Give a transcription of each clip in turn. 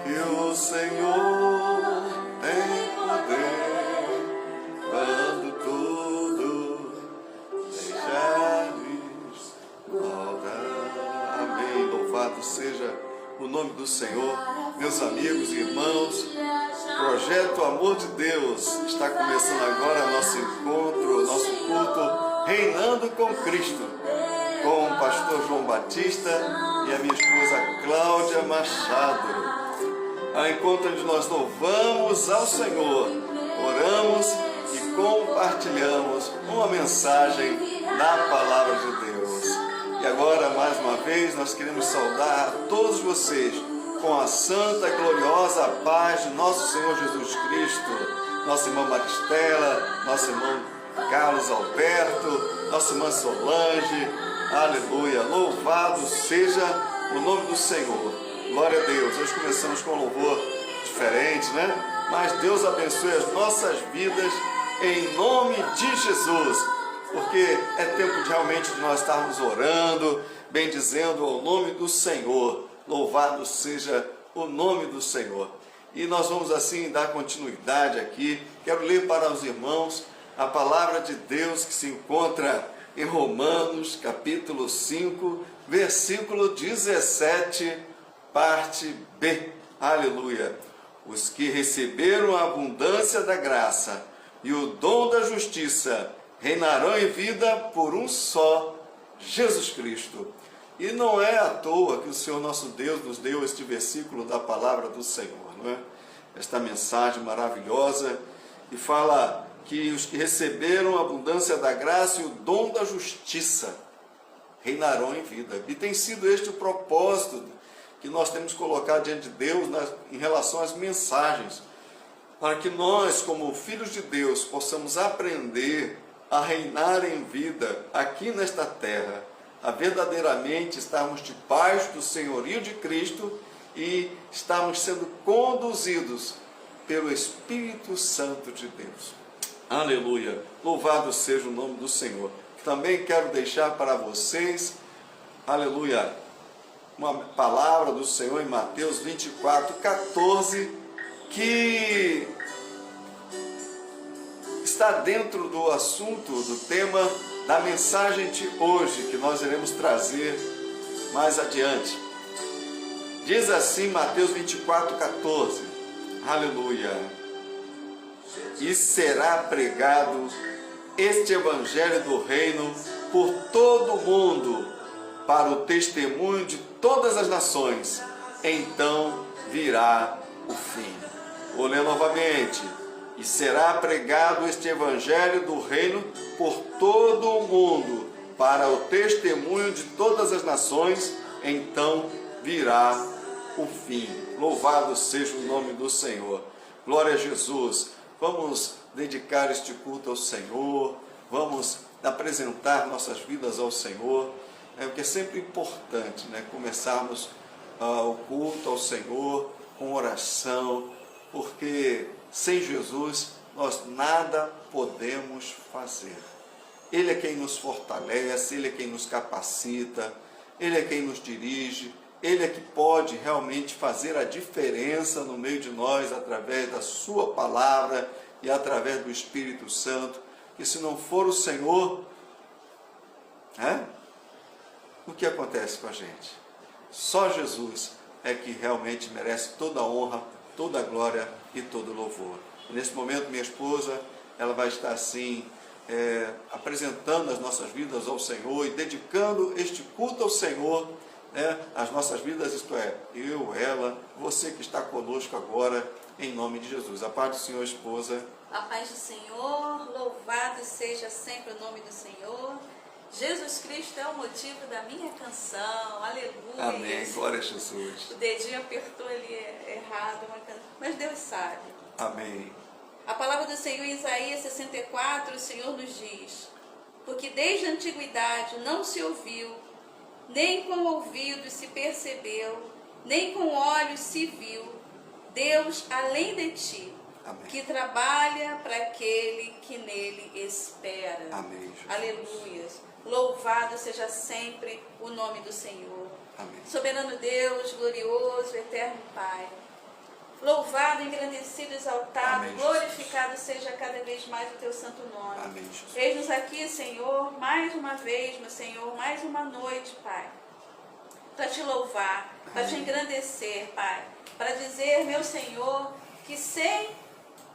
que o Senhor tem poder quando tudo deixares maldar. Amém. Louvado seja o nome do Senhor. Meus amigos e irmãos, Projeto Amor de Deus está começando agora nosso encontro, nosso culto Reinando com Cristo, com o pastor João Batista e a minha esposa Cláudia Machado. Ao encontro onde nós louvamos ao Senhor, oramos e compartilhamos uma mensagem da Palavra de Deus. E agora, mais uma vez, nós queremos saudar a todos vocês com a santa e gloriosa paz de nosso Senhor Jesus Cristo, nossa irmã Maristela, nosso irmão Carlos Alberto, nossa irmã Solange. Aleluia, louvado seja o nome do Senhor. Glória a Deus. Hoje começamos com um louvor diferente, né? Mas Deus abençoe as nossas vidas em nome de Jesus, porque é tempo de realmente de nós estarmos orando, bendizendo ao nome do Senhor. Louvado seja o nome do Senhor. E nós vamos assim dar continuidade aqui. Quero ler para os irmãos a palavra de Deus que se encontra em Romanos, capítulo 5, versículo 17, parte B. Aleluia. Os que receberam a abundância da graça e o dom da justiça reinarão em vida por um só, Jesus Cristo. E não é à toa que o Senhor nosso Deus nos deu este versículo da palavra do Senhor, não é? Esta mensagem maravilhosa, e fala que os que receberam a abundância da graça e o dom da justiça reinarão em vida. E tem sido este o propósito que nós temos colocado diante de Deus em relação às mensagens, para que nós, como filhos de Deus, possamos aprender a reinar em vida aqui nesta terra, a verdadeiramente estarmos debaixo do senhorio de Cristo e estarmos sendo conduzidos pelo Espírito Santo de Deus. Aleluia! Louvado seja o nome do Senhor. Também quero deixar para vocês, aleluia, uma palavra do Senhor em Mateus 24, 14, que está dentro do assunto, do tema da mensagem de hoje, que nós iremos trazer mais adiante. Diz assim Mateus 24, 14, aleluia: e será pregado este evangelho do reino por todo o mundo, para o testemunho de todas as nações, então virá o fim. Vou ler novamente. E será pregado este evangelho do reino por todo o mundo, para o testemunho de todas as nações, então virá o fim. Louvado seja o nome do Senhor. Glória a Jesus. Vamos dedicar este culto ao Senhor, vamos apresentar nossas vidas ao Senhor, porque é sempre importante, né, começarmos o culto ao Senhor com oração, porque sem Jesus nós nada podemos fazer. Ele é quem nos fortalece, Ele é quem nos capacita, Ele é quem nos dirige, Ele é que pode realmente fazer a diferença no meio de nós, através da sua palavra e através do Espírito Santo. E se não for o Senhor, o que acontece com a gente? Só Jesus é que realmente merece toda a honra, toda a glória e todo o louvor. E nesse momento, minha esposa, ela vai estar assim, apresentando as nossas vidas ao Senhor e dedicando este culto ao Senhor, as nossas vidas, isto é, eu, ela, você que está conosco agora, em nome de Jesus. A paz do Senhor, esposa. A paz do Senhor, louvado seja sempre o nome do Senhor. Jesus Cristo é o motivo da minha canção, aleluia. Amém, glória a Jesus. O dedinho apertou ali errado, mas Deus sabe. Amém. A palavra do Senhor em Isaías 64, o Senhor nos diz: porque desde a antiguidade não se ouviu, nem com ouvidos se percebeu, nem com olhos se viu, Deus além de ti. Amém. Que trabalha para aquele que nele espera. Amém, Jesus. Aleluia. Louvado seja sempre o nome do Senhor. Amém. Soberano Deus, glorioso, eterno Pai, Louvado, engrandecido, exaltado, Amém, glorificado seja cada vez mais o teu santo nome. Amém, Jesus. Eis-nos aqui, Senhor, mais uma vez, meu Senhor, mais uma noite, Pai, para te louvar, para te engrandecer, Pai, para dizer, meu Senhor, que sem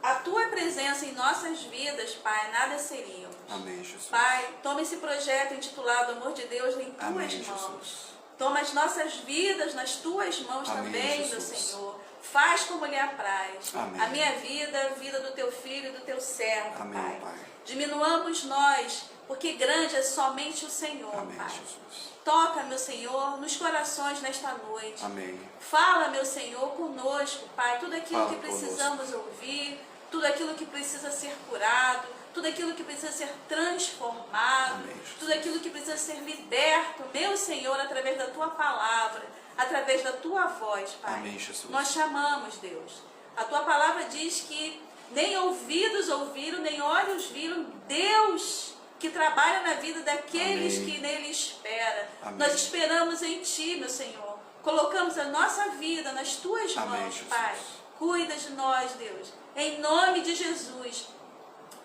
a tua presença em nossas vidas, Pai, nada seríamos. Amém, Jesus. Pai, toma esse projeto intitulado Amor de Deus em tuas Amém, mãos. Jesus. Toma as nossas vidas nas tuas mãos Amém, também, meu Jesus. Senhor. Faz como lhe apraz. Amém. A minha vida, a vida do teu filho e do teu servo, Amém, Pai. Pai. Diminuamos nós, porque grande é somente o Senhor, Amém, Pai. Jesus. Toca, meu Senhor, nos corações nesta noite. Amém. Fala, meu Senhor, conosco, Pai, tudo aquilo Fala que precisamos ouvir, tudo aquilo que precisa ser curado, tudo aquilo que precisa ser transformado, Amém, Jesus. tudo aquilo que precisa ser liberto, meu Senhor, através da Tua palavra, através da Tua voz, Pai. Amém, Jesus. Nós chamamos, Deus. A Tua palavra diz que nem ouvidos ouviram, nem olhos viram Deus que trabalha na vida daqueles Amém. que nele esperam. Amém. Nós esperamos em Ti, meu Senhor. Colocamos a nossa vida nas Tuas Amém, mãos, Jesus. Pai. Cuida de nós, Deus. Em nome de Jesus.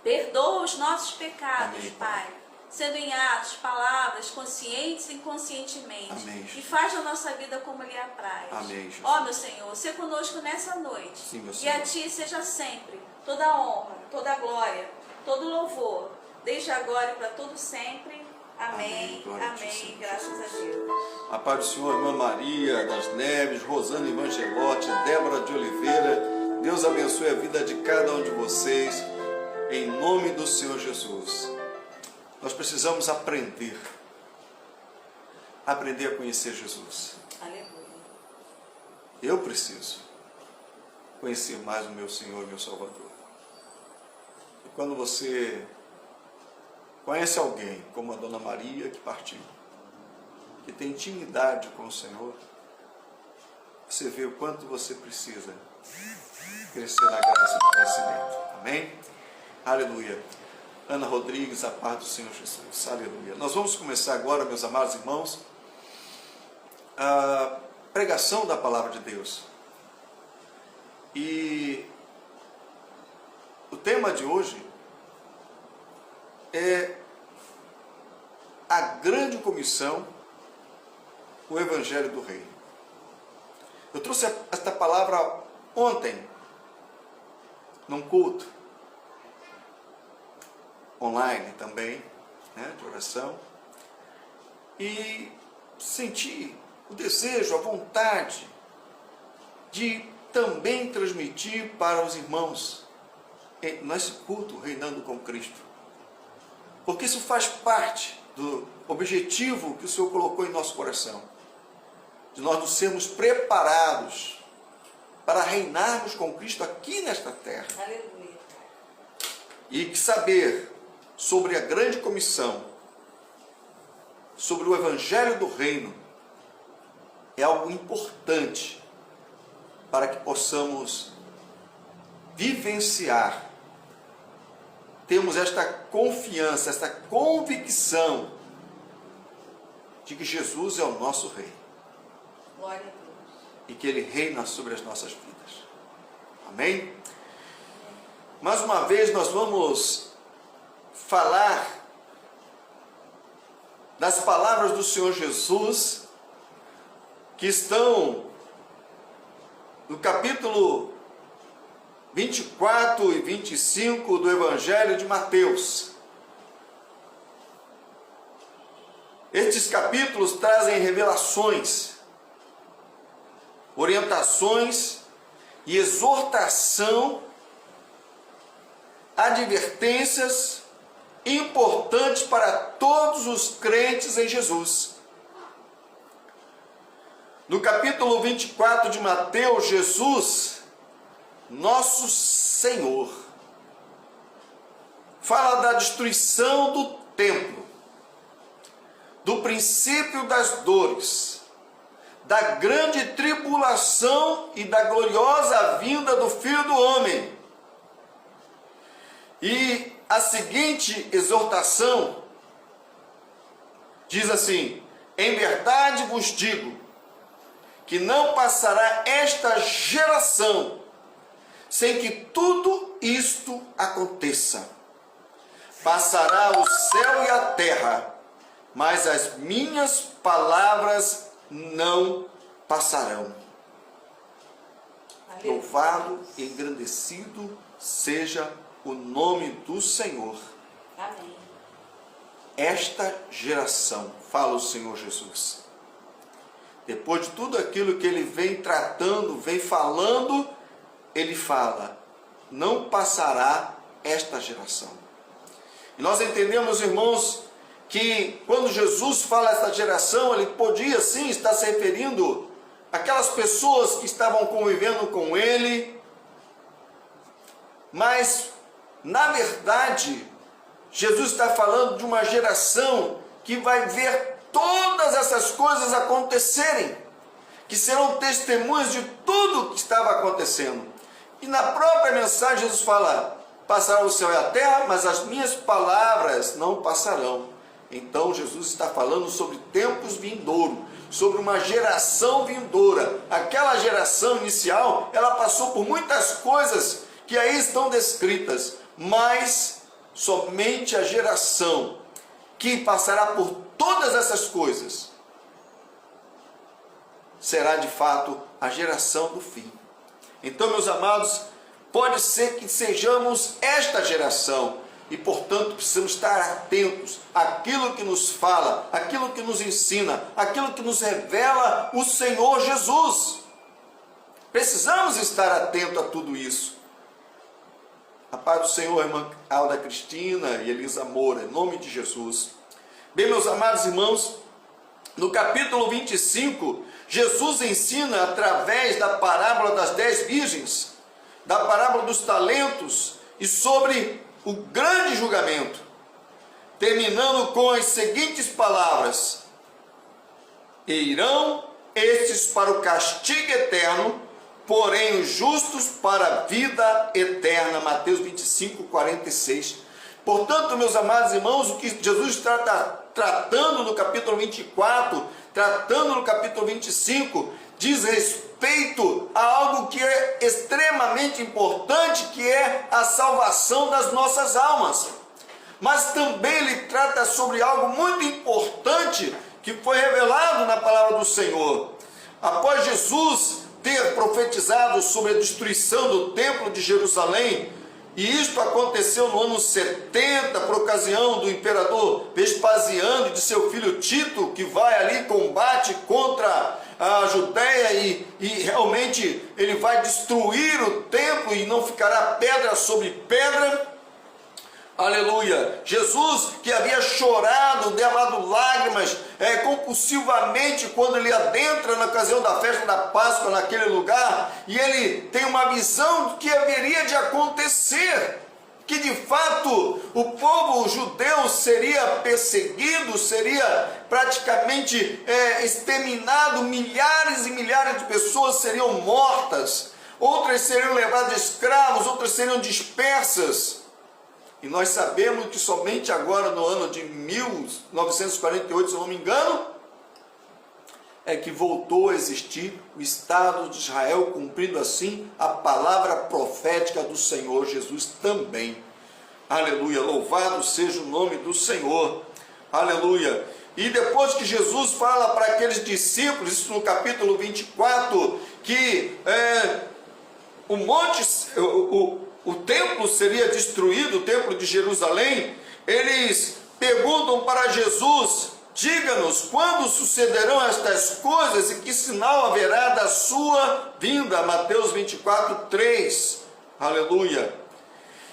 Perdoa os nossos pecados, Amém, Pai. Sendo em atos, palavras, conscientes e inconscientemente. Amém, Jesus. E faz a nossa vida como lhe apraz. Amém, Jesus. Ó, meu Senhor, se conosco nessa noite. Sim, meu E a Senhor. Ti seja sempre toda a honra, toda a glória, todo o louvor, desde agora e para todo sempre. Amém. Amém. Glória a Ti, Amém. Senhor Graças Jesus. a Deus. A paz do Senhor, irmã Maria das Neves, Rosana Evangelotti, Débora de Oliveira. Deus abençoe a vida de cada um de vocês, em nome do Senhor Jesus. Nós precisamos aprender a conhecer Jesus. Aleluia. Eu preciso conhecer mais o meu Senhor e meu Salvador. E quando você conhece alguém, como a Dona Maria que partiu, que tem intimidade com o Senhor, você vê o quanto você precisa crescer na graça do conhecimento. Amém? Aleluia. Ana Rodrigues, a paz do Senhor Jesus. Aleluia. Nós vamos começar agora, meus amados irmãos, a pregação da palavra de Deus. E o tema de hoje é a grande comissão, o Evangelho do Reino. Eu trouxe esta palavra ontem, num culto, online também, né, de oração, e senti o desejo, a vontade de também transmitir para os irmãos nesse culto, reinando com Cristo. Porque isso faz parte do objetivo que o Senhor colocou em nosso coração, de nós nos sermos preparados para reinarmos com Cristo aqui nesta terra. Aleluia. E que saber sobre a grande comissão, sobre o Evangelho do Reino, é algo importante para que possamos vivenciar, temos esta confiança, esta convicção de que Jesus é o nosso Rei. Glória a Deus. E que Ele reina sobre as nossas vidas. Amém? Mais uma vez nós vamos falar das palavras do Senhor Jesus, que estão no capítulo 24 e 25 do Evangelho de Mateus. Estes capítulos trazem revelações, orientações e exortação, advertências importantes para todos os crentes em Jesus. No capítulo 24 de Mateus, Jesus, nosso Senhor, fala da destruição do templo, do princípio das dores, da grande tribulação e da gloriosa vinda do Filho do Homem. E a seguinte exortação diz assim: em verdade vos digo, que não passará esta geração sem que tudo isto aconteça. Passará o céu e a terra, mas as minhas palavras não passarão. Louvado e engrandecido seja o nome do Senhor. Amém. Esta geração, fala o Senhor Jesus, depois de tudo aquilo que ele vem tratando, vem falando, ele fala, não passará esta geração. E nós entendemos, irmãos, que quando Jesus fala esta geração, ele podia sim estar se referindo àquelas pessoas que estavam convivendo com ele, mas na verdade Jesus está falando de uma geração que vai ver todas essas coisas acontecerem, que serão testemunhas de tudo que estava acontecendo. E na própria mensagem Jesus fala, passará o céu e a terra, mas as minhas palavras não passarão. Então Jesus está falando sobre tempos vindouros, sobre uma geração vindoura. Aquela geração inicial, ela passou por muitas coisas que aí estão descritas, mas somente a geração que passará por todas essas coisas será de fato a geração do fim. Então, meus amados, pode ser que sejamos esta geração e, portanto, precisamos estar atentos àquilo que nos fala, àquilo que nos ensina, àquilo que nos revela o Senhor Jesus. Precisamos estar atentos a tudo isso. A paz do Senhor, irmã Alda Cristina e Elisa Moura, em nome de Jesus. Bem, meus amados irmãos, no capítulo 25, Jesus ensina através da parábola das 10 virgens, da parábola dos talentos e sobre o grande julgamento, terminando com as seguintes palavras: e irão estes para o castigo eterno, porém os justos para a vida eterna. Mateus 25, 46. Portanto, meus amados irmãos, o que Jesus está tratando no capítulo 24, tratando no capítulo 25, diz respeito a algo que é extremamente importante, que é a salvação das nossas almas. Mas também ele trata sobre algo muito importante que foi revelado na palavra do Senhor. Após Jesus ter profetizado sobre a destruição do templo de Jerusalém, e isto aconteceu no ano 70, por ocasião do imperador Vespasiano e de seu filho Tito, que vai ali, combate contra a Judéia e realmente ele vai destruir o templo e não ficará pedra sobre pedra. Aleluia! Jesus, que havia chorado, derramado lágrimas compulsivamente quando ele adentra na ocasião da festa da Páscoa naquele lugar, e ele tem uma visão do que haveria de acontecer, que de fato o povo judeu seria perseguido, seria praticamente exterminado, milhares e milhares de pessoas seriam mortas, outras seriam levadas escravos, outras seriam dispersas. E nós sabemos que somente agora, no ano de 1948, se eu não me engano, é que voltou a existir o Estado de Israel, cumprindo assim a palavra profética do Senhor Jesus também. Aleluia, louvado seja o nome do Senhor. Aleluia. E depois que Jesus fala para aqueles discípulos, isso no capítulo 24, que o templo seria destruído, o templo de Jerusalém, eles perguntam para Jesus: diga-nos quando sucederão estas coisas e que sinal haverá da sua vinda. Mateus 24, 3. Aleluia.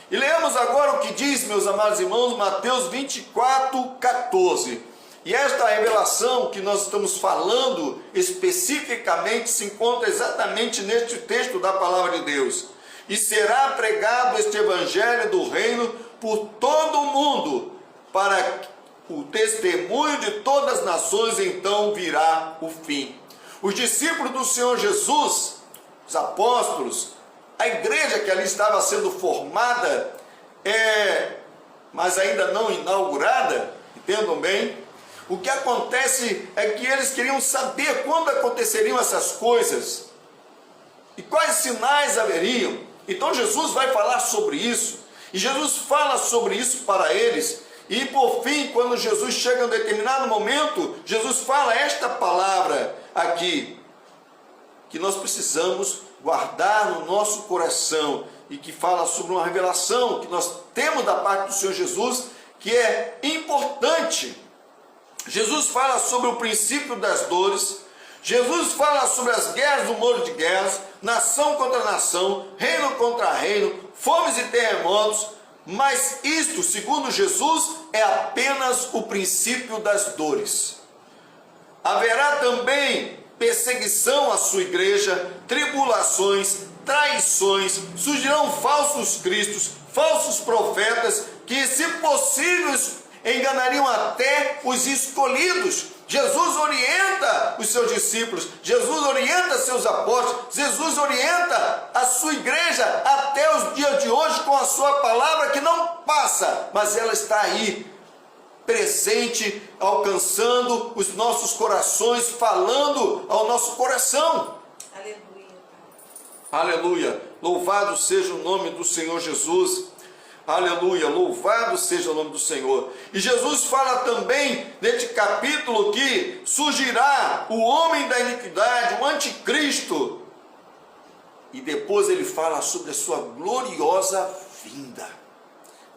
E leamos agora o que diz, meus amados irmãos, Mateus 24, 14. E esta revelação que nós estamos falando especificamente se encontra exatamente neste texto da palavra de Deus. E será pregado este evangelho do reino por todo o mundo, para o testemunho de todas as nações, então virá o fim. Os discípulos do Senhor Jesus, os apóstolos, a igreja que ali estava sendo formada, mas ainda não inaugurada, entendam bem, o que acontece é que eles queriam saber quando aconteceriam essas coisas, e quais sinais haveriam. Então Jesus vai falar sobre isso, e Jesus fala sobre isso para eles, e por fim, quando Jesus chega em um determinado momento, Jesus fala esta palavra aqui, que nós precisamos guardar no nosso coração, e que fala sobre uma revelação que nós temos da parte do Senhor Jesus, que é importante. Jesus fala sobre o princípio das dores, Jesus fala sobre as guerras do muro de guerras, nação contra nação, reino contra reino, fomes e terremotos, mas isto, segundo Jesus, é apenas o princípio das dores. Haverá também perseguição à sua igreja, tribulações, traições, surgirão falsos cristos, falsos profetas, que, se possível, enganariam até os escolhidos. Jesus orienta os seus discípulos, Jesus orienta seus apóstolos, Jesus orienta a sua igreja até os dias de hoje com a sua palavra, que não passa, mas ela está aí, presente, alcançando os nossos corações, falando ao nosso coração. Aleluia. Aleluia. Louvado seja o nome do Senhor Jesus. Aleluia, louvado seja o nome do Senhor. E Jesus fala também neste capítulo que surgirá o homem da iniquidade, o anticristo. E depois ele fala sobre a sua gloriosa vinda.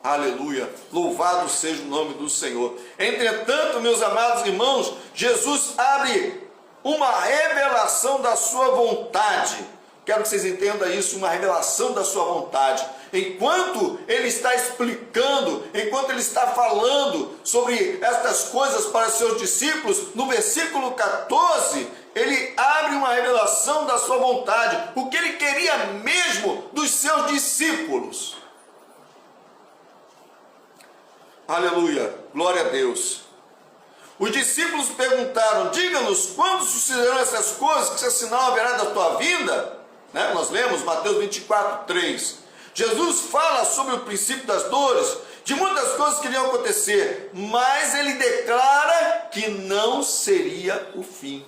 Aleluia, louvado seja o nome do Senhor. Entretanto, meus amados irmãos, Jesus abre uma revelação da sua vontade. Quero que vocês entendam isso, uma revelação da sua vontade. Enquanto ele está explicando, enquanto ele está falando sobre estas coisas para seus discípulos, no versículo 14, ele abre uma revelação da sua vontade, o que ele queria mesmo dos seus discípulos. Aleluia, glória a Deus. Os discípulos perguntaram: diga-nos quando sucederão essas coisas, que esse sinal haverá da tua vinda? Nós lemos Mateus 24, 3. Jesus fala sobre o princípio das dores, de muitas coisas que iriam acontecer, mas ele declara que não seria o fim.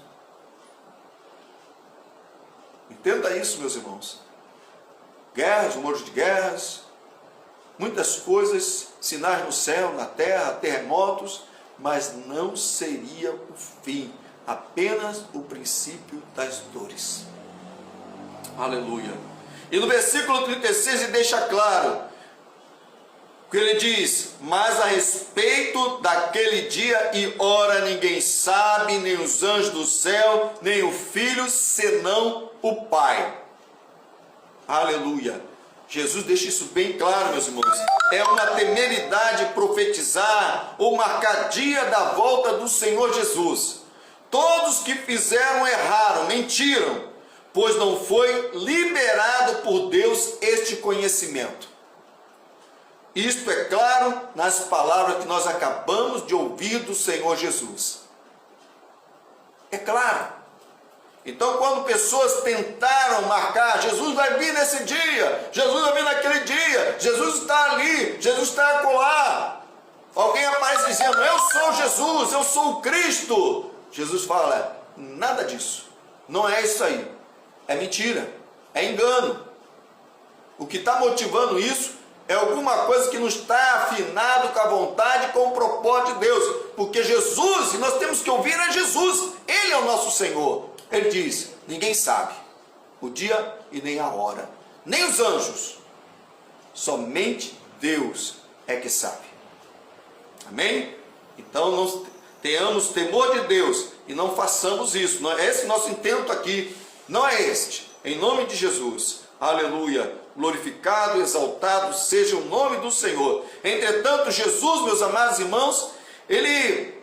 Entenda isso, meus irmãos. Guerras, rumores de guerras, muitas coisas, sinais no céu, na terra, terremotos, mas não seria o fim, apenas o princípio das dores. Aleluia. E no versículo 36 ele deixa claro, que ele diz: mas a respeito daquele dia e hora ninguém sabe, nem os anjos do céu, nem o Filho, senão o Pai. Aleluia. Jesus deixa isso bem claro, meus irmãos. É uma temeridade profetizar ou marcar dia da volta do Senhor Jesus. Todos que fizeram erraram, mentiram, pois não foi liberado por Deus este conhecimento. Isto é claro nas palavras que nós acabamos de ouvir do Senhor Jesus. É claro. Então, quando pessoas tentaram marcar, Jesus vai vir nesse dia, Jesus vai vir naquele dia, Jesus está ali, Jesus está acolá. Alguém aparece dizendo: eu sou Jesus, eu sou o Cristo. Jesus fala: nada disso, não é isso aí. É mentira, é engano. O que está motivando isso é alguma coisa que não está afinado com a vontade, com o propósito de Deus. Porque Jesus, e nós temos que ouvir a Jesus, Ele é o nosso Senhor. Ele diz: ninguém sabe o dia e nem a hora, nem os anjos, somente Deus é que sabe. Amém? Então nós tenhamos temor de Deus e não façamos isso. Esse nosso intento aqui não é este. Em nome de Jesus, aleluia, glorificado, exaltado seja o nome do Senhor. Entretanto, Jesus, meus amados irmãos, ele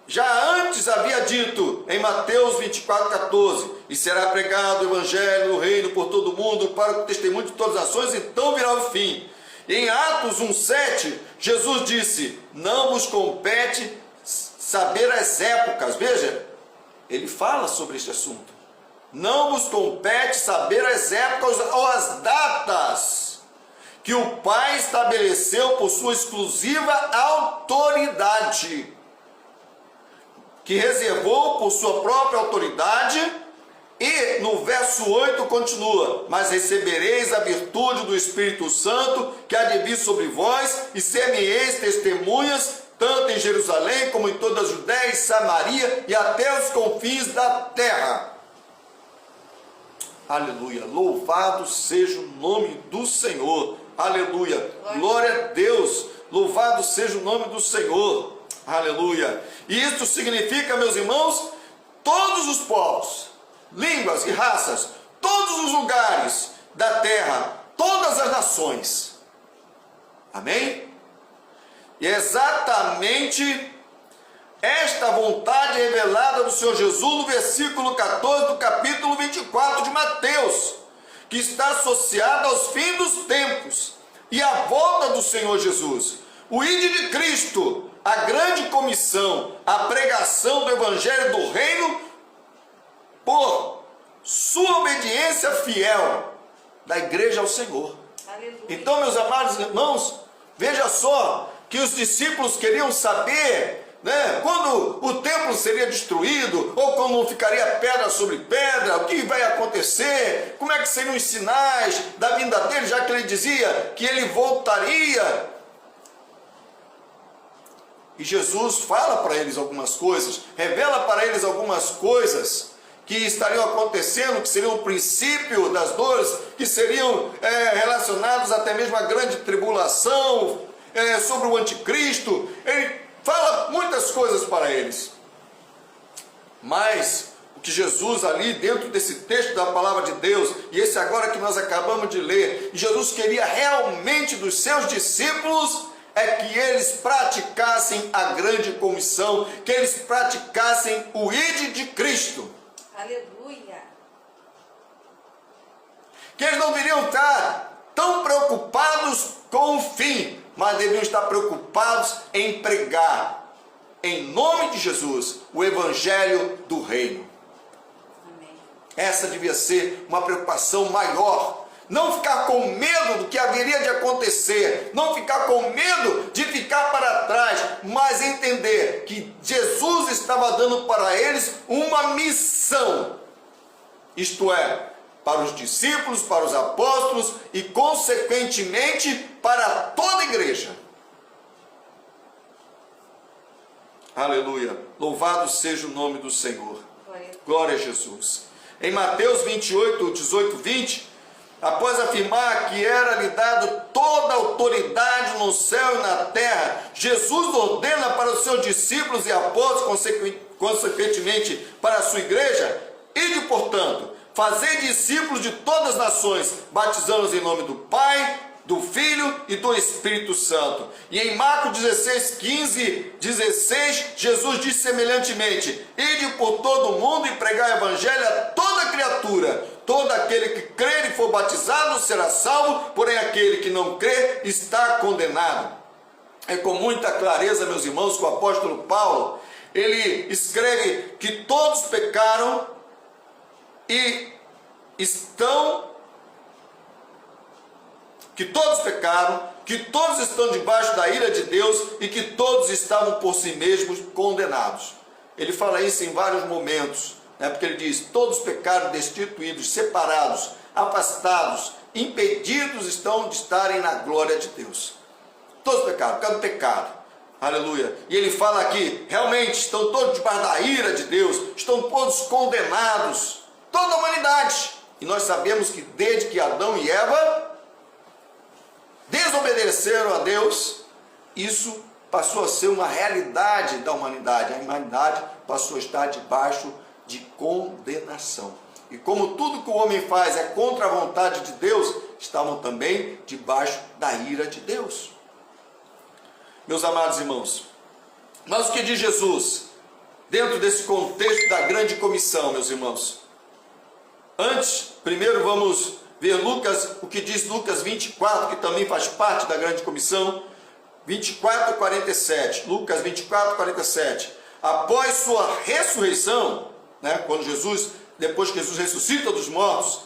já antes havia dito em Mateus 24, 14: e será pregado o evangelho do reino por todo o mundo para o testemunho de todas as nações, então virá o fim. E em Atos 1,7, Jesus disse: não vos compete saber as épocas. Veja, ele fala sobre este assunto. Não vos compete saber as épocas ou as datas que o Pai estabeleceu por sua exclusiva autoridade, que reservou por sua própria autoridade E no verso 8 continua: mas recebereis a virtude do Espírito Santo, que há de vir sobre vós, e ser-me-eis testemunhas, tanto em Jerusalém como em toda a Judéia e Samaria, e até os confins da terra. Aleluia, louvado seja o nome do Senhor. Aleluia, glória a Deus, louvado seja o nome do Senhor. Aleluia. E isto significa, meus irmãos, todos os povos, línguas e raças, todos os lugares da terra, todas as nações. Amém? E é exatamente esta vontade revelada do Senhor Jesus no versículo 14 do capítulo 24 de Mateus, que está associada aos fins dos tempos e à volta do Senhor Jesus. O ide de Cristo, a grande comissão, a pregação do evangelho do reino, por sua obediência fiel da igreja ao Senhor. Aleluia. Então, meus amados irmãos, veja só que os discípulos queriam saber, né, quando o templo seria destruído, ou quando não ficaria pedra sobre pedra, o que vai acontecer, como é que seriam os sinais da vinda dele, já que ele dizia que ele voltaria. E Jesus fala para eles algumas coisas, revela para eles algumas coisas que estariam acontecendo, que seriam o princípio das dores, que seriam relacionados até mesmo à grande tribulação, sobre o anticristo. Ele fala muitas coisas para eles. Mas o que Jesus ali dentro desse texto da palavra de Deus, e esse agora que nós acabamos de ler, Jesus queria realmente dos seus discípulos é que eles praticassem a grande comissão, que eles praticassem o ide de Cristo. Aleluia. Que eles não deveriam estar tão preocupados com o fim, mas deveriam estar preocupados em pregar, em nome de Jesus, o evangelho do reino. Amém. Essa devia ser uma preocupação maior. Não ficar com medo do que haveria de acontecer, não ficar com medo de ficar para trás, mas entender que Jesus estava dando para eles uma missão, isto é, para os discípulos, para os apóstolos e, consequentemente, para toda a igreja. Aleluia, louvado seja o nome do Senhor. Glória a Jesus. Em Mateus 28, 18, 20, após afirmar que era-lhe dado toda a autoridade no céu e na terra, Jesus ordena para os seus discípulos e apóstolos, consequentemente para a sua igreja: ide, portanto, fazei discípulos de todas as nações, batizando-os em nome do Pai, do Filho e do Espírito Santo. E em Marcos 16, 15, 16, Jesus diz semelhantemente: ide por todo o mundo e pregai o evangelho a toda criatura. Todo aquele que crer e for batizado será salvo, porém aquele que não crer está condenado. É com muita clareza, meus irmãos, que o apóstolo Paulo, ele escreve que todos pecaram e que todos estão debaixo da ira de Deus e que todos estavam por si mesmos condenados. Ele fala isso em vários momentos, porque ele diz: todos pecaram, destituídos, separados, afastados, impedidos estão de estarem na glória de Deus. Todos pecaram, por causa do pecado. Aleluia. E ele fala aqui, realmente estão todos debaixo da ira de Deus, estão todos condenados, toda a humanidade. E nós sabemos que desde que Adão e Eva desobedeceram a Deus, isso passou a ser uma realidade da humanidade. A humanidade passou a estar debaixo de condenação. E como tudo que o homem faz é contra a vontade de Deus, estavam também debaixo da ira de Deus. Meus amados irmãos, mas o que diz Jesus dentro desse contexto da grande comissão, meus irmãos? Antes, primeiro vamos ver o que diz Lucas 24, que também faz parte da grande comissão, 24, 47. Lucas 24, 47. Após sua ressurreição, quando depois que Jesus ressuscita dos mortos,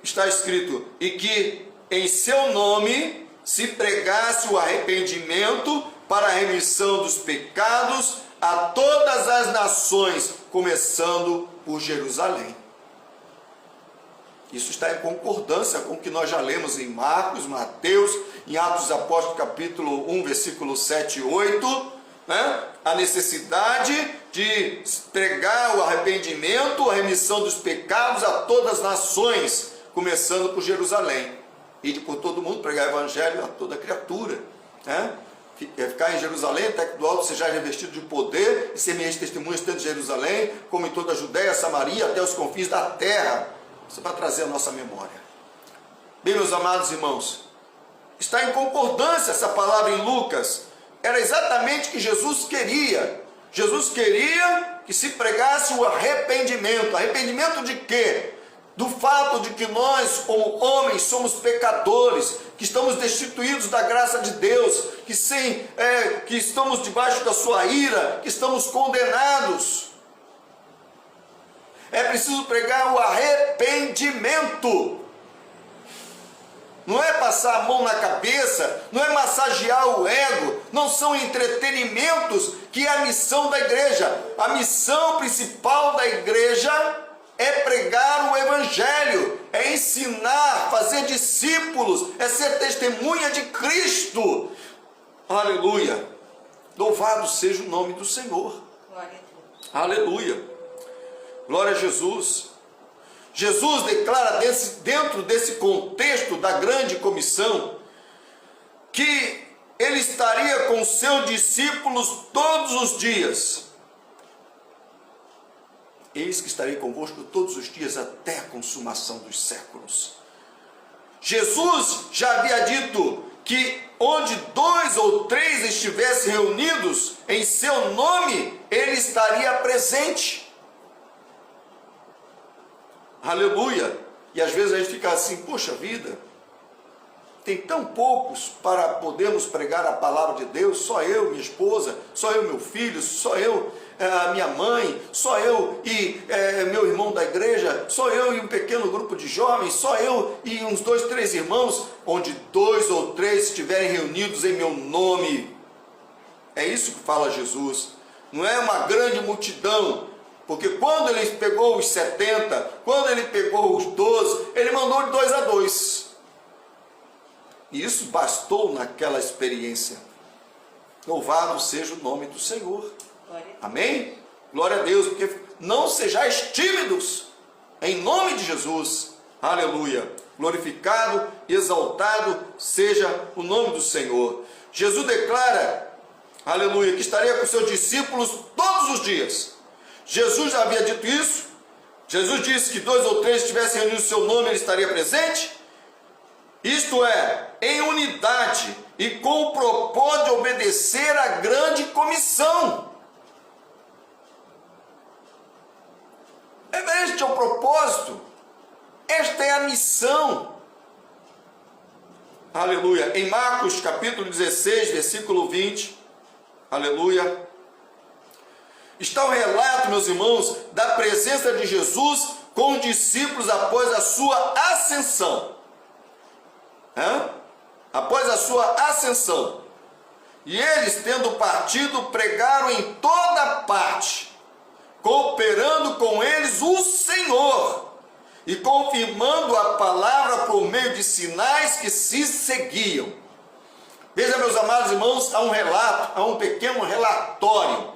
está escrito: e que em seu nome se pregasse o arrependimento para a remissão dos pecados a todas as nações, começando por Jerusalém. Isso está em concordância com o que nós já lemos em Marcos, Mateus, em Atos dos Apóstolos, capítulo 1, versículo 7 e 8, né? A necessidade de pregar o arrependimento, a remissão dos pecados a todas as nações, começando por Jerusalém. E por todo mundo, pregar o evangelho a toda criatura, né? Ficar em Jerusalém, até que do alto seja revestido de poder, e ser minhas testemunhas tanto em Jerusalém, como em toda a Judéia, Samaria, até os confins da terra. Isso é para trazer a nossa memória. Bem, meus amados irmãos, está em concordância essa palavra em Lucas. Era exatamente o que Jesus queria. Jesus queria que se pregasse o arrependimento. Arrependimento de quê? Do fato de que nós, como homens, somos pecadores, que estamos destituídos da graça de Deus, que estamos debaixo da sua ira, que estamos condenados. É preciso pregar o arrependimento. Não é passar a mão na cabeça, não é massagear o ego, não são entretenimentos que é a missão da igreja. A missão principal da igreja é pregar o evangelho, é ensinar, fazer discípulos, é ser testemunha de Cristo. Aleluia! Louvado seja o nome do Senhor. Glória a Deus. Aleluia! Glória a Jesus. Jesus declara dentro desse contexto da grande comissão que ele estaria com seus discípulos todos os dias. Eis que estarei convosco todos os dias até a consumação dos séculos. Jesus já havia dito que onde 2 ou 3 estivessem reunidos em seu nome, ele estaria presente. Aleluia! E às vezes a gente fica assim, poxa vida, tem tão poucos para podermos pregar a palavra de Deus, só eu, minha esposa, só eu, meu filho, só eu, minha mãe, só eu e meu irmão da igreja, só eu e um pequeno grupo de jovens, só eu e uns 2, 3 irmãos, onde 2 ou 3 estiverem reunidos em meu nome. É isso que fala Jesus, não é uma grande multidão. Porque quando ele pegou os 70, quando ele pegou os 12, ele mandou de 2 a 2. E isso bastou naquela experiência. Louvado seja o nome do Senhor. Amém? Glória a Deus, porque não sejais tímidos, em nome de Jesus. Aleluia. Glorificado e exaltado seja o nome do Senhor. Jesus declara, aleluia, que estaria com seus discípulos todos os dias. Jesus já havia dito isso. Jesus disse que 2 ou 3 estivessem reunidos no seu nome, ele estaria presente. Isto é, em unidade e com o propósito de obedecer à grande comissão. Este é o propósito. Esta é a missão. Aleluia. Em Marcos capítulo 16, versículo 20. Aleluia. Está o relato, meus irmãos, da presença de Jesus com os discípulos após a sua ascensão. Após a sua ascensão. E eles, tendo partido, pregaram em toda parte, cooperando com eles o Senhor, e confirmando a palavra por meio de sinais que se seguiam. Veja, meus amados irmãos, há um relato, há um pequeno relatório.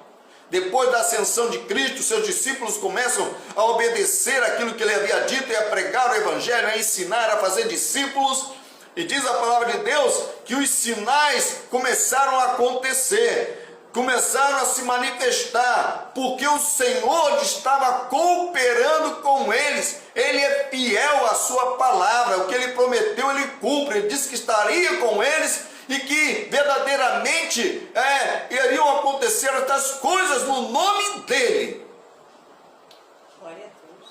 Depois da ascensão de Cristo, seus discípulos começam a obedecer aquilo que ele havia dito e a pregar o evangelho, a ensinar, a fazer discípulos. E diz a palavra de Deus que os sinais começaram a acontecer, começaram a se manifestar, porque o Senhor estava cooperando com eles. Ele é fiel à sua palavra, o que ele prometeu ele cumpre. Ele disse que estaria com eles e que verdadeiramente iriam acontecer estas coisas no nome dele. Glória a Deus.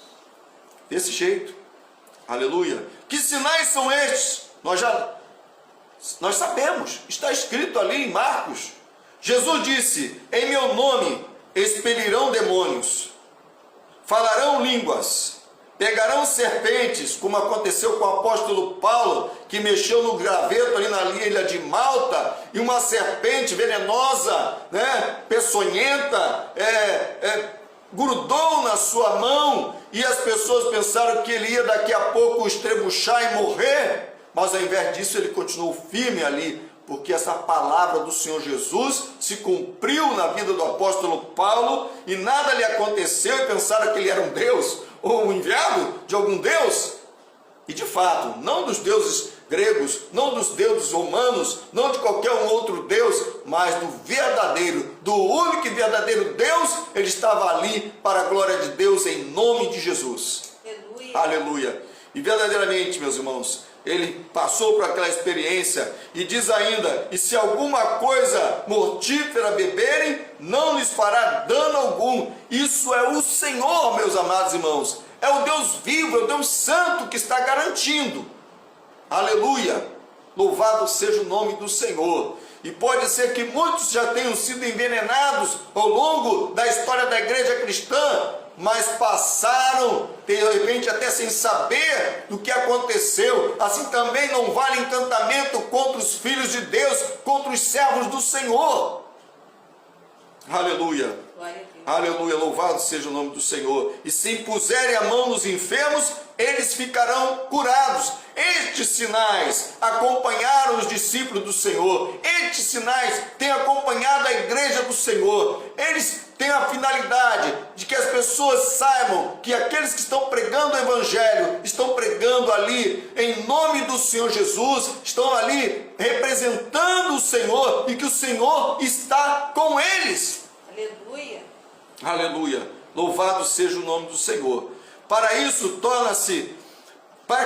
Desse jeito. Aleluia. Que sinais são estes? Nós sabemos, está escrito ali em Marcos. Jesus disse, em meu nome expelirão demônios, falarão línguas, pegarão serpentes, como aconteceu com o apóstolo Paulo, que mexeu no graveto ali na ilha de Malta, e uma serpente venenosa, peçonhenta, grudou na sua mão e as pessoas pensaram que ele ia daqui a pouco estrebuchar e morrer, mas ao invés disso ele continuou firme ali, porque essa palavra do Senhor Jesus se cumpriu na vida do apóstolo Paulo e nada lhe aconteceu e pensaram que ele era um Deus ou um enviado de algum Deus. E de fato, não dos deuses gregos, não dos deuses romanos, não de qualquer um outro Deus, mas do verdadeiro, do único e verdadeiro Deus, ele estava ali para a glória de Deus em nome de Jesus. Aleluia. Aleluia. E verdadeiramente, meus irmãos, ele passou por aquela experiência e diz ainda: e se alguma coisa mortífera beberem, não lhes fará dano algum. Isso é o Senhor, meus amados irmãos. É o Deus vivo, é o Deus santo que está garantindo. Aleluia! Louvado seja o nome do Senhor. E pode ser que muitos já tenham sido envenenados ao longo da história da igreja cristã, mas passaram, de repente, até sem saber do que aconteceu. Assim também não vale encantamento contra os filhos de Deus, contra os servos do Senhor. Aleluia. Aleluia, louvado seja o nome do Senhor. E se impuserem a mão nos enfermos, eles ficarão curados. Estes sinais acompanharam os discípulos do Senhor. Estes sinais têm acompanhado a igreja do Senhor. Eles têm a finalidade de que as pessoas saibam que aqueles que estão pregando o Evangelho estão pregando ali em nome do Senhor Jesus, estão ali representando o Senhor e que o Senhor está com eles. Aleluia. Aleluia. Louvado seja o nome do Senhor. Para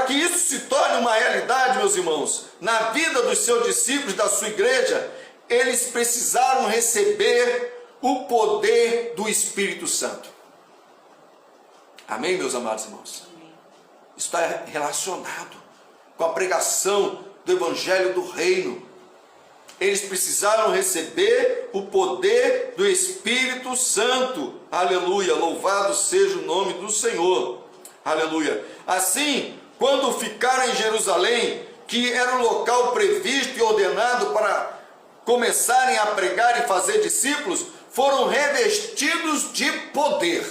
que isso se torne uma realidade, meus irmãos, na vida dos seus discípulos, da sua igreja, eles precisaram receber o poder do Espírito Santo. Amém, meus amados irmãos? Amém. Isso está relacionado com a pregação do Evangelho do Reino. Eles precisaram receber o poder do Espírito Santo. Aleluia, louvado seja o nome do Senhor. Aleluia. Assim, quando ficaram em Jerusalém, que era o local previsto e ordenado para começarem a pregar e fazer discípulos, foram revestidos de poder.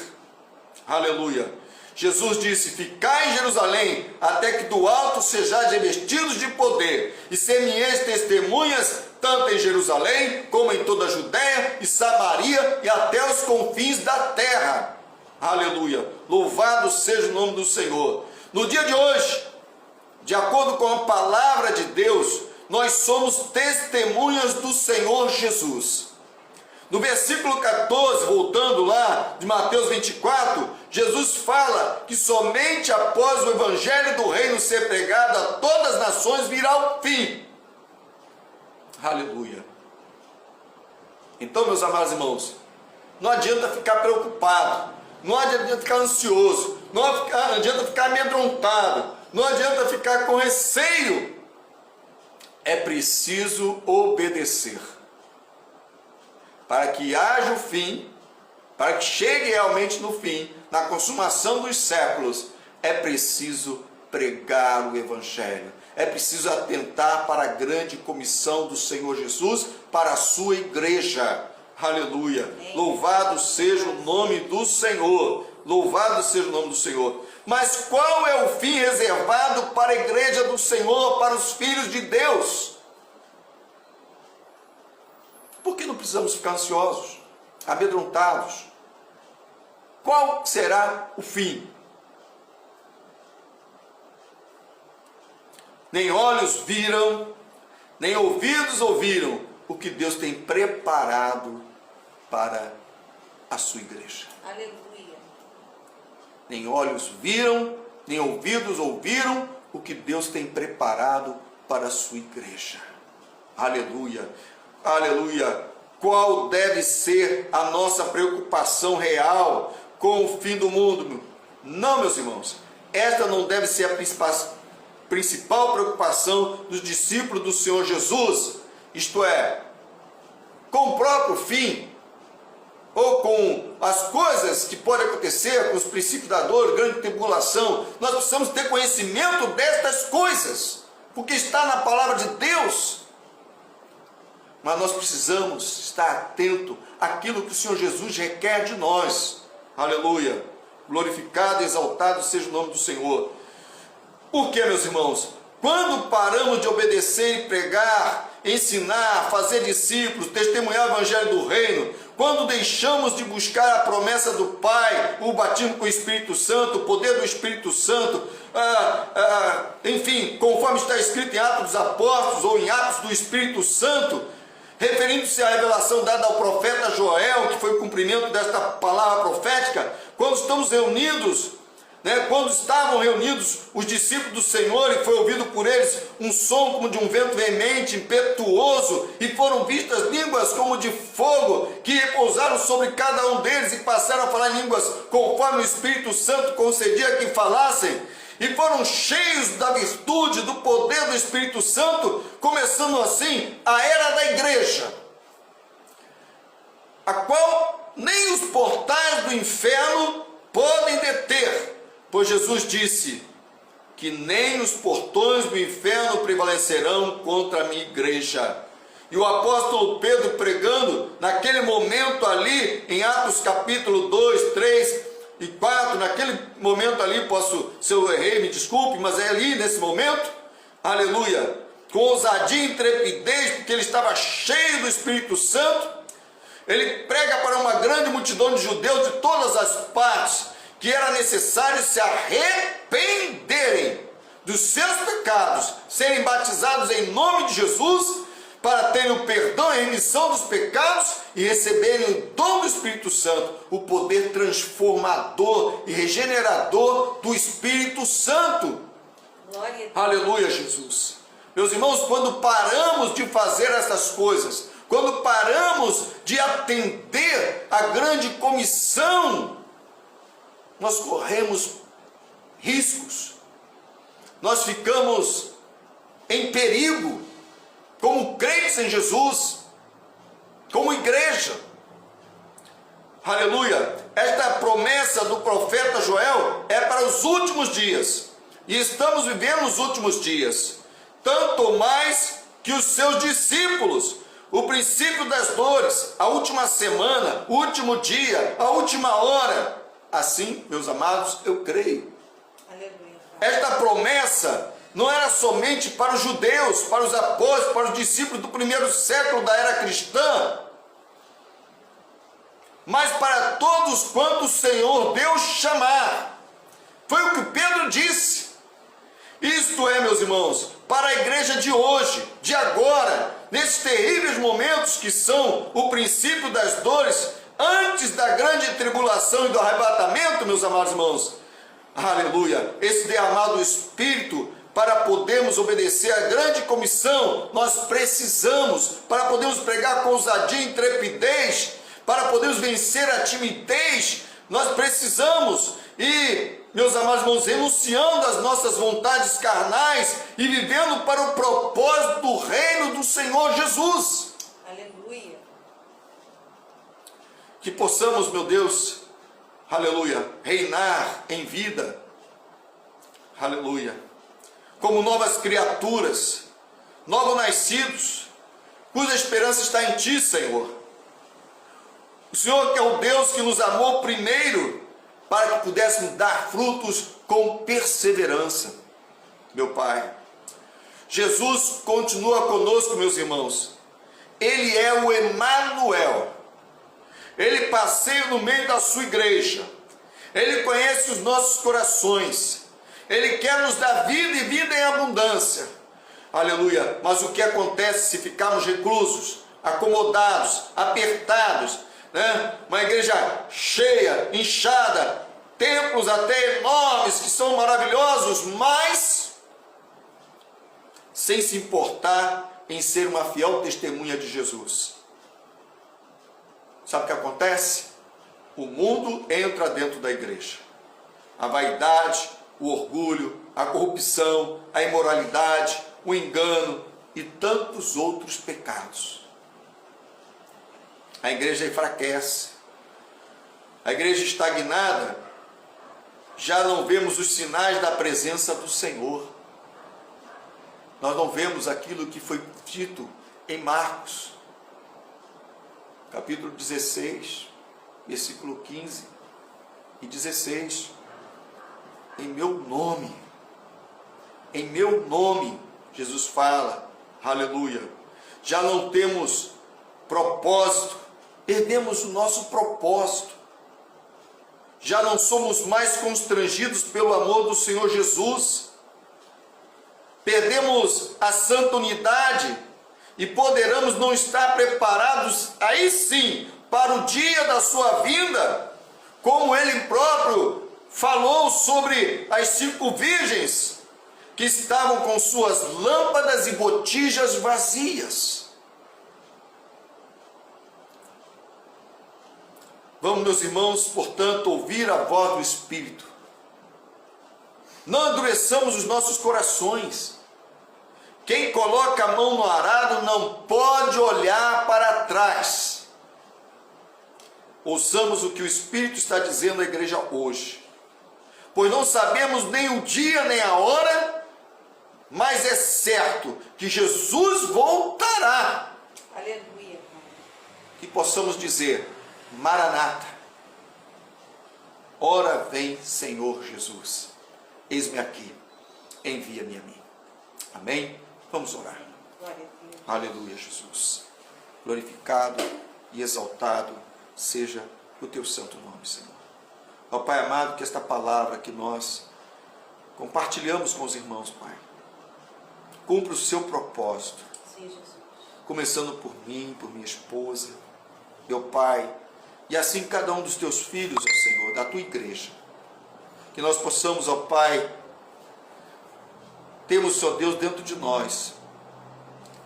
Aleluia. Jesus disse: ficai em Jerusalém, até que do alto sejais revestidos de poder, e ser-me-eis testemunhas, tanto em Jerusalém, como em toda a Judéia e Samaria, e até os confins da terra. Aleluia. Louvado seja o nome do Senhor. No dia de hoje, de acordo com a palavra de Deus, nós somos testemunhas do Senhor Jesus. No versículo 14, voltando lá de Mateus 24, Jesus fala que somente após o Evangelho do Reino ser pregado a todas as nações virá o fim. Aleluia. Então, meus amados irmãos, não adianta ficar preocupado, não adianta ficar ansioso, não adianta ficar amedrontado, não adianta ficar com receio. É preciso obedecer. Para que haja o fim, para que chegue realmente no fim, na consumação dos séculos, é preciso pregar o Evangelho. É preciso atentar para a grande comissão do Senhor Jesus para a sua igreja. Aleluia. Amém. Louvado seja o nome do Senhor. Louvado seja o nome do Senhor. Mas qual é o fim reservado para a igreja do Senhor, para os filhos de Deus? Por que não precisamos ficar ansiosos, amedrontados? Qual será o fim? Nem olhos viram, nem ouvidos ouviram o que Deus tem preparado para a sua igreja. Aleluia. Nem olhos viram, nem ouvidos ouviram o que Deus tem preparado para a sua igreja. Aleluia. Aleluia. Qual deve ser a nossa preocupação real com o fim do mundo? Não, meus irmãos, esta não deve ser a principal preocupação dos discípulos do Senhor Jesus, isto é, com o próprio fim, ou com as coisas que podem acontecer, com os princípios da dor, grande tribulação. Nós precisamos ter conhecimento destas coisas, porque está na palavra de Deus. Mas nós precisamos estar atento àquilo que o Senhor Jesus requer de nós. Aleluia. Glorificado e exaltado seja o nome do Senhor. Por quê, meus irmãos? Quando paramos de obedecer e pregar, ensinar, fazer discípulos, testemunhar o evangelho do reino, quando deixamos de buscar a promessa do Pai, o batismo com o Espírito Santo, o poder do Espírito Santo, enfim, conforme está escrito em Atos dos Apóstolos ou em Atos do Espírito Santo, referindo-se à revelação dada ao profeta Joel, que foi o cumprimento desta palavra profética, quando estamos reunidos, quando estavam reunidos os discípulos do Senhor e foi ouvido por eles um som como de um vento veemente, impetuoso, e foram vistas línguas como de fogo que repousaram sobre cada um deles e passaram a falar línguas conforme o Espírito Santo concedia que falassem, e foram cheios da virtude, do poder do Espírito Santo, começando assim a era da igreja, a qual nem os portais do inferno podem deter, pois Jesus disse que nem os portões do inferno prevalecerão contra a minha igreja. E o apóstolo Pedro pregando naquele momento ali, em Atos capítulo 2, 3 e 4, naquele momento ali, se eu errei, me desculpe, mas é ali nesse momento, aleluia, com ousadia e intrepidez, porque ele estava cheio do Espírito Santo, ele prega para uma grande multidão de judeus de todas as partes, que era necessário se arrependerem dos seus pecados, serem batizados em nome de Jesus, para terem o perdão e a remissão dos pecados e receberem o dom do Espírito Santo, o poder transformador e regenerador do Espírito Santo. Glória. Aleluia, Jesus. Meus irmãos, quando paramos de fazer essas coisas, quando paramos de atender a grande comissão, nós corremos riscos, nós ficamos em perigo, como crentes em Jesus, como igreja. Aleluia! Esta promessa do profeta Joel é para os últimos dias, e estamos vivendo os últimos dias, tanto mais que os seus discípulos, o princípio das dores, a última semana, o último dia, a última hora. Assim, meus amados, eu creio. Aleluia. Esta promessa não era somente para os judeus, para os apóstolos, para os discípulos do primeiro século da era cristã, mas para todos quantos o Senhor Deus chamar. Foi o que Pedro disse. Isto é, meus irmãos, para a igreja de hoje, de agora, nesses terríveis momentos que são o princípio das dores, antes da grande tribulação e do arrebatamento, meus amados irmãos, aleluia, esse derramado Espírito, para podermos obedecer à grande comissão, nós precisamos, para podermos pregar com ousadia e intrepidez, para podermos vencer a timidez, nós precisamos, e, meus amados irmãos, renunciando às nossas vontades carnais e vivendo para o propósito do reino do Senhor Jesus. Aleluia. Que possamos, meu Deus, aleluia, reinar em vida, aleluia, como novas criaturas, novos nascidos, cuja esperança está em Ti, Senhor. O Senhor que é o Deus que nos amou primeiro, para que pudéssemos dar frutos com perseverança, meu Pai. Jesus continua conosco, meus irmãos. Ele é o Emanuel. Ele passeia no meio da sua igreja. Ele conhece os nossos corações. Ele quer nos dar vida e vida em abundância. Aleluia. Mas o que acontece se ficarmos reclusos, acomodados, apertados, né? Uma igreja cheia, inchada, templos até enormes que são maravilhosos, mas sem se importar em ser uma fiel testemunha de Jesus. Sabe o que acontece? O mundo entra dentro da igreja. A vaidade, o orgulho, a corrupção, a imoralidade, o engano e tantos outros pecados. A igreja enfraquece. A igreja estagnada, já não vemos os sinais da presença do Senhor. Nós não vemos aquilo que foi dito em Marcos, capítulo 16, versículo 15. e 16. Em meu nome, Jesus fala, aleluia. Já não temos propósito, perdemos o nosso propósito. Já não somos mais constrangidos pelo amor do Senhor Jesus. Perdemos a santa unidade e poderemos não estar preparados, aí sim, para o dia da sua vinda, como ele próprio falou sobre as 5 virgens que estavam com suas lâmpadas e botijas vazias. Vamos, meus irmãos, portanto, ouvir a voz do Espírito. Não endureçamos os nossos corações. Quem coloca a mão no arado não pode olhar para trás. Ouçamos o que o Espírito está dizendo à igreja hoje. Pois não sabemos nem o dia nem a hora, mas é certo que Jesus voltará. Aleluia. Que possamos dizer: Maranata, ora vem, Senhor Jesus, eis-me aqui, envia-me a mim. Amém? Vamos orar. Aleluia, Jesus. Glorificado e exaltado seja o teu santo nome, Senhor. Ó Pai amado, que esta palavra que nós compartilhamos com os irmãos, Pai, cumpra o seu propósito. Sim, Jesus. Começando por mim, por minha esposa, meu Pai, e assim cada um dos teus filhos, ó Senhor, da tua igreja. Que nós possamos, ó Pai, termos, ó Deus, dentro de nós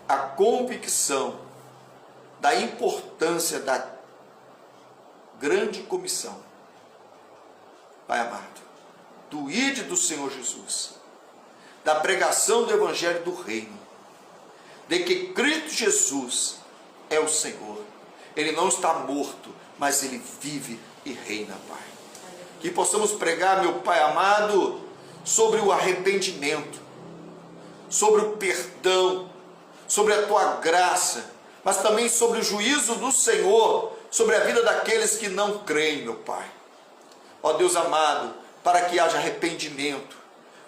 a convicção da importância da grande comissão, Pai amado, do ide do Senhor Jesus, da pregação do Evangelho do Reino, de que Cristo Jesus é o Senhor. Ele não está morto, mas Ele vive e reina, Pai. Que possamos pregar, meu Pai amado, sobre o arrependimento, sobre o perdão, sobre a Tua graça, mas também sobre o juízo do Senhor, sobre a vida daqueles que não creem, meu Pai. Ó Deus amado, para que haja arrependimento,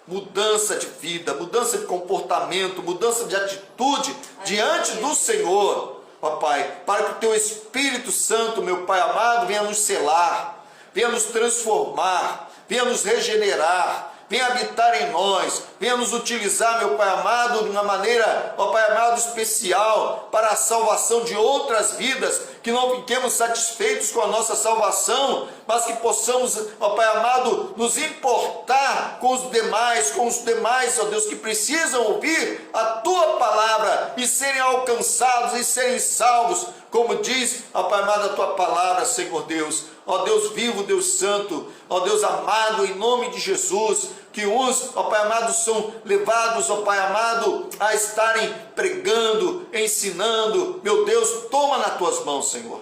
mudança de vida, mudança de comportamento, mudança de atitude diante do Senhor, ó Pai, para que o Teu Espírito Santo, meu Pai amado, venha nos selar, venha nos transformar, venha nos regenerar, venha habitar em nós, venha nos utilizar, meu Pai amado, de uma maneira, ó Pai amado, especial, para a salvação de outras vidas, que não fiquemos satisfeitos com a nossa salvação, mas que possamos, ó Pai amado, nos importar com os demais, ó Deus, que precisam ouvir a Tua palavra e serem alcançados e serem salvos, como diz, ó Pai amado, a Tua palavra, Senhor Deus. Ó Deus vivo, Deus santo, ó Deus amado, em nome de Jesus, que uns, ó Pai amado, são levados, ó Pai amado, a estarem pregando, ensinando. Meu Deus, toma nas Tuas mãos, Senhor.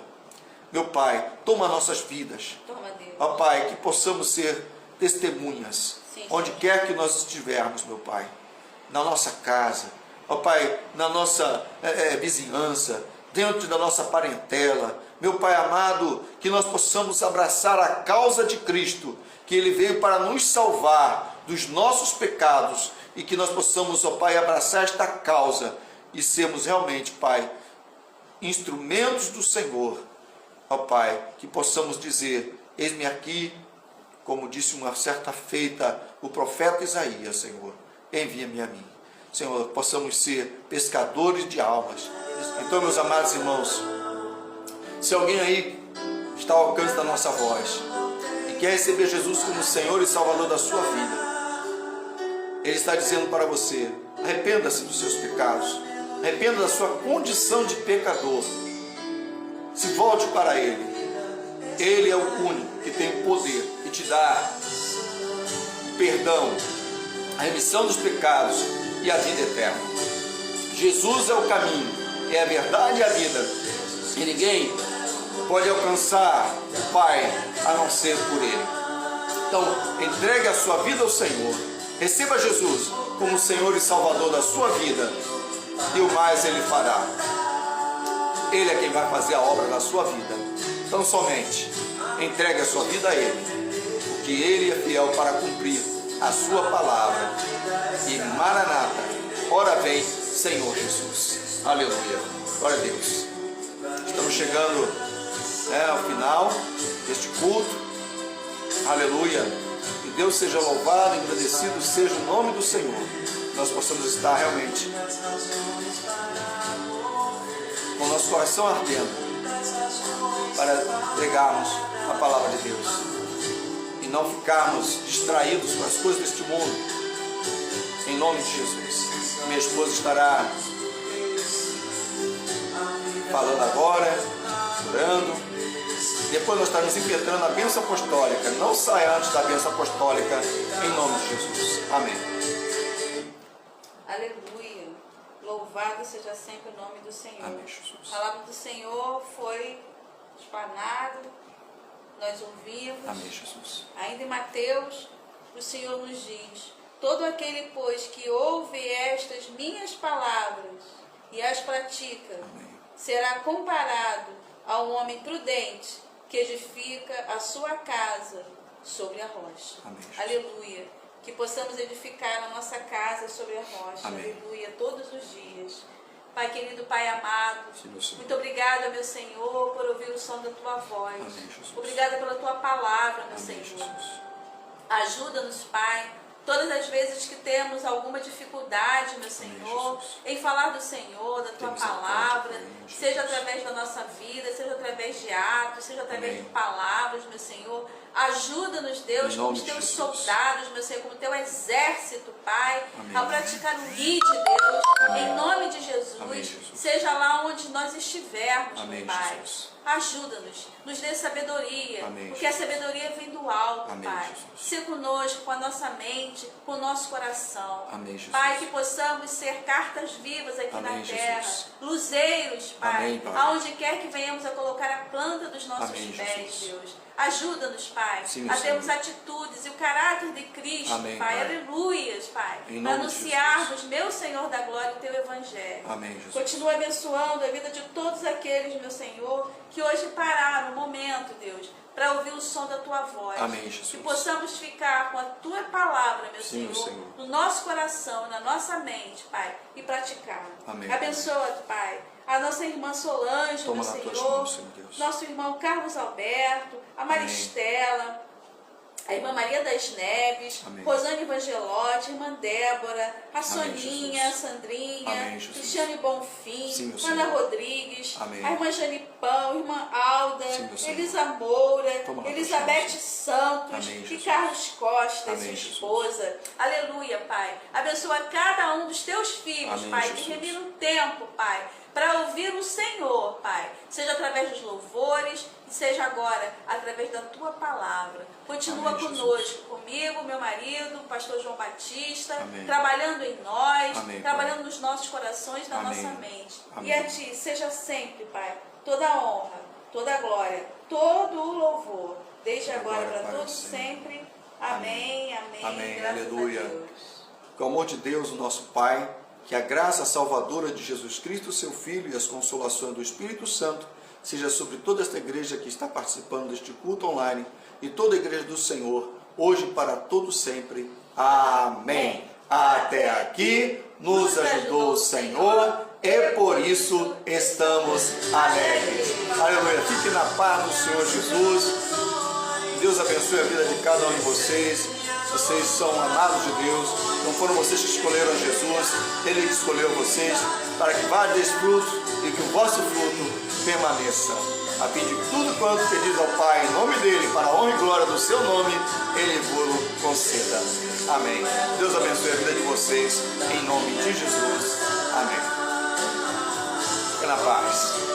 Meu Pai, toma nossas vidas. Toma, Deus. Ó Pai, que possamos ser testemunhas, Sim, onde quer que nós estivermos, meu Pai, na nossa casa, ó Pai, na nossa vizinhança, dentro da nossa parentela. Meu Pai amado, que nós possamos abraçar a causa de Cristo, que Ele veio para nos salvar dos nossos pecados, e que nós possamos, ó Pai, abraçar esta causa e sermos realmente, Pai, instrumentos do Senhor, ó Pai, que possamos dizer: eis-me aqui, como disse uma certa feita o profeta Isaías, Senhor, envia-me a mim. Senhor, possamos ser pescadores de almas. Então, meus amados irmãos, se alguém aí está ao alcance da nossa voz e quer receber Jesus como Senhor e Salvador da sua vida, Ele está dizendo para você: arrependa-se dos seus pecados, arrependa da sua condição de pecador, se volte para Ele. Ele é o único que tem o poder de te dar perdão, a remissão dos pecados e a vida eterna. Jesus é o caminho, é a verdade e a vida, e ninguém pode alcançar o Pai a não ser por Ele. Então, entregue a sua vida ao Senhor, receba Jesus como Senhor e Salvador da sua vida, e o mais Ele fará. Ele é quem vai fazer a obra na sua vida. Então, somente entregue a sua vida a Ele, que Ele é fiel para cumprir a sua palavra. E Maranata, ora vem, Senhor Jesus. Aleluia. Glória a Deus. Estamos chegando ao final deste culto. Aleluia. Que Deus seja louvado, agradecido seja o nome do Senhor. Nós possamos estar realmente com o nosso coração ardendo para pregarmos a palavra de Deus e não ficarmos distraídos com as coisas deste mundo, em nome de Jesus. Minha esposa estará falando agora, orando, depois nós estaremos impetrando a bênção apostólica. Não saia antes da bênção apostólica, em nome de Jesus. Amém. Aleluia. Louvado seja sempre o nome do Senhor. Amém, Jesus. A palavra do Senhor foi explanada, nós ouvimos. Amém, Jesus. Ainda em Mateus, o Senhor nos diz: todo aquele, pois, que ouve estas minhas palavras e as pratica, Amém. será comparado a um homem prudente que edifica a sua casa sobre a rocha. Amém, Jesus. Aleluia. Que possamos edificar a nossa casa sobre a rocha. Amém. Aleluia. Todos os dias. Pai querido, Pai amado, Sim, meu Senhor. muito obrigada, meu Senhor, por ouvir o som da Tua voz. Amém, Jesus. Obrigada pela Tua palavra, meu Amém, Senhor. Jesus. Ajuda-nos, Pai, todas as vezes que temos alguma dificuldade, meu Senhor, Jesus. em falar do Senhor, da Tua Tem palavra, misericórdia, Jesus. seja através da nossa vida, seja através de atos, seja através Amém. de palavras, meu Senhor. Ajuda-nos, Deus, Em como nome os de Teus Jesus. soldados, meu Senhor, como o Teu exército, Pai, Amém. a praticar o ID, Deus, Amém. em nome de Jesus, Amém, Jesus. seja lá onde nós estivermos, Amém, meu Pai. Jesus. Ajuda-nos, nos dê sabedoria, Amém, porque a Jesus. sabedoria vem do alto, Amém, Pai. Jesus. Se conosco, com a nossa mente, com o nosso coração. Amém, Jesus. Pai, que possamos ser cartas vivas aqui Amém, na terra, Jesus. luzeiros, Pai, Amém, Pai. aonde quer que venhamos a colocar a planta dos nossos Amém, pés, Jesus. Deus. Ajuda-nos, Pai, Sim, a termos Senhor. atitudes e o caráter de Cristo, Amém, Pai. Pai. Aleluias, Pai. Em Para nome de anunciarmos, meu Senhor da glória, o Teu Evangelho. Amém, Jesus. Continua abençoando a vida de todos aqueles, meu Senhor, que hoje pararam no momento, Deus, para ouvir o som da Tua voz. Amém, Jesus. Que possamos ficar com a Tua palavra, meu Sim, Senhor, Senhor. no nosso coração, na nossa mente, Pai, e praticar. Amém. Abençoa, Pai, a nossa irmã Solange, Toma meu nas tuas Senhor, mãos, Senhor Deus. nosso irmão Carlos Alberto, a Maristela, a irmã Maria das Neves, Amém. Rosane Evangelotti, a irmã Débora, a Amém, Soninha, a Jesus. Sandrinha, Amém, Jesus. Cristiane Bonfim, Sim, meu Ana Senhor. Rodrigues, Amém. a irmã Janipão, a irmã Alda, Sim, meu Senhor. Elisa Moura, Toma nas tuas Elizabeth mãos. Santos Amém, e Jesus. Carlos Costa, Amém, sua Jesus. esposa. Aleluia, Pai. Abençoa cada um dos teus filhos, Amém, Pai, Jesus. que remina o tempo, Pai, para ouvir o Senhor, Pai. Seja através dos louvores, seja agora através da Tua palavra. Continua Amém, conosco, Jesus. comigo, meu marido, o pastor João Batista, Amém. trabalhando em nós, Amém, trabalhando Pai. nos nossos corações, na Amém. nossa mente. Amém. E a Ti seja sempre, Pai, toda a honra, toda a glória, todo o louvor, desde agora Agora para para todos sempre. sempre. Amém, amém. Amém, Graças aleluia. a Deus. Com o amor de Deus, o nosso Pai, que a graça salvadora de Jesus Cristo, seu Filho, e as consolações do Espírito Santo seja sobre toda esta igreja que está participando deste culto online e toda a igreja do Senhor, hoje e para todos sempre. Amém. Até aqui nos ajudou o Senhor e por isso estamos alegres. Aleluia. Fique na paz do Senhor Jesus. Deus abençoe a vida de cada um de vocês. Vocês são amados de Deus. Não foram vocês que escolheram Jesus, Ele que escolheu vocês para que vá desse fruto e que o vosso fruto permaneça. A fim de que tudo quanto pedis ao Pai, em nome dEle, para a honra e glória do seu nome, Ele vos conceda. Amém. Deus abençoe a vida de vocês, em nome de Jesus. Amém. Fique na paz.